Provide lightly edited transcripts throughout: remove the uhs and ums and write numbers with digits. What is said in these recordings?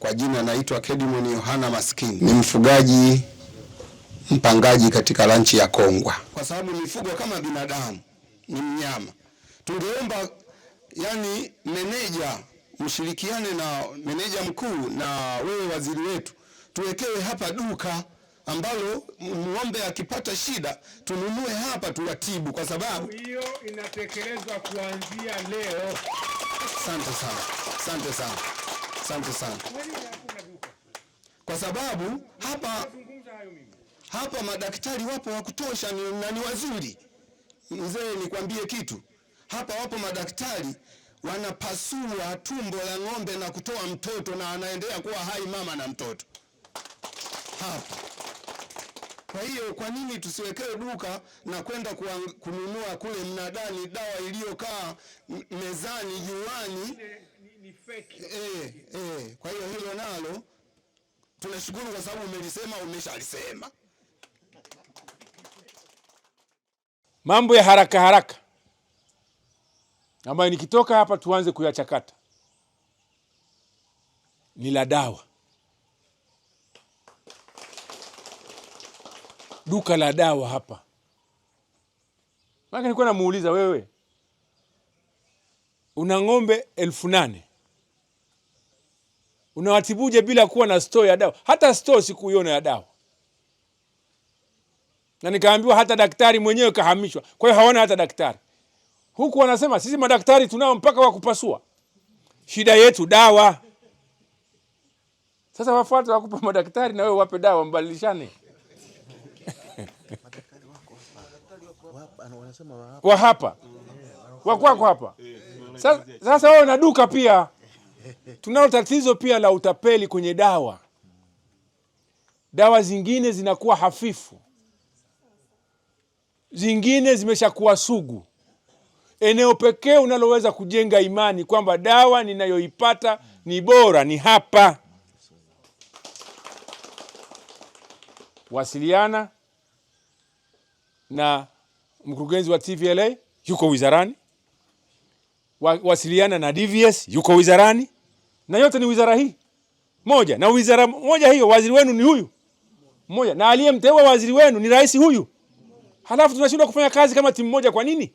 Kwa jina naitwa Kedmon Yohana Maskini. Ni mfugaji mpangaji katika ranchi ya Kongwa. Kwa sababu mifugo kama binadamu ni mnyama, tungeomba yani meneja mshirikiane na meneja mkuu na wewe waziri wetu, tuwekewe hapa duka ambalo ng'ombe akipata shida tununue hapa tuwatibu, kwa sababu hiyo inatekelezwa kuanzia leo. Asante sana. Asante sana. Asante sana. Kwa sababu hapa madaktari wapo wa kutosha na ni wazuri. Mzee, nikwambie kitu. Hapa wapo madaktari wanapasua tumbo la ng'ombe na kutoa mtoto na anaendelea kuwa hai mama na mtoto. Hapa. Kwa hiyo kwa nini tusiwekewe duka na kwenda kununua kule mnadani dawa iliyokaa mezani juani? Ni fake. Kwa hiyo hilo nalo tunashukuru kwa sababu umelisema, umeshalisema. Mambo ya haraka haraka ambayo nikitoka hapa tuanze kuyachakata ni la dawa. Duka la dawa hapa. Maka nilikuwa namuuliza, wewe una ng'ombe 8,000 unawatibuje bila kuwa na store ya dawa? Hata store sikuiona ya dawa. Na nikaambiwa hata daktari mwenyewe kahamishwa. Kwa hiyo hawana hata daktari. Huku wanasema sisi madaktari tunao mpaka wa kupasua. Shida yetu dawa. Sasa wafuate wakupa madaktari na wewe wape dawa, mbadilishane. Wa hapa. Wakwako hapa. Sasa wewe na duka pia. Tunalo tatizo pia la utapeli kwenye dawa. Dawa zingine zinakuwa hafifu. Zingine zimeshakuwa sugu. Eneo pekee unaloweza kujenga imani kwamba dawa ninayoipata ni bora ni hapa. Wasiliana na mkurugenzi wa TVLA, yuko wizarani. Wasiliana na DVS, yuko wizarani. Na yote ni wizara hii moja, na wizara moja hiyo waziri wenu ni huyu moja, na aliyemteua waziri wenu ni rais huyu. Halafu tunashindwa kufanya kazi kama timu moja. Kwa nini?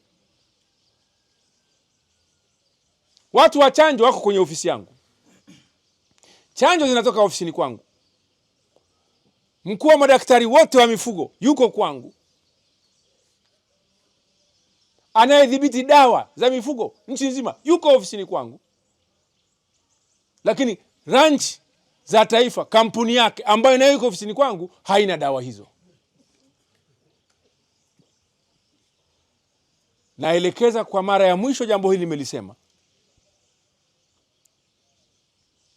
Watu wa chanjo wako kwenye ofisi yangu. Chanjo zinatoka ofisini kwangu. Mkuu wa madaktari wote wa mifugo yuko kwangu. Anayedhibiti dawa za mifugo nchi nzima yuko ofisini kwangu. Lakini ranch za taifa, kampuni yake ambayo nayo yuko ofisini kwangu, haina dawa hizo. Naelekeza kwa mara ya mwisho, jambo hili nimelisema.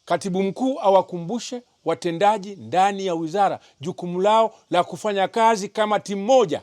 Katibu mkuu awakumbushe watendaji ndani ya wizara jukumu lao la kufanya kazi kama timu moja.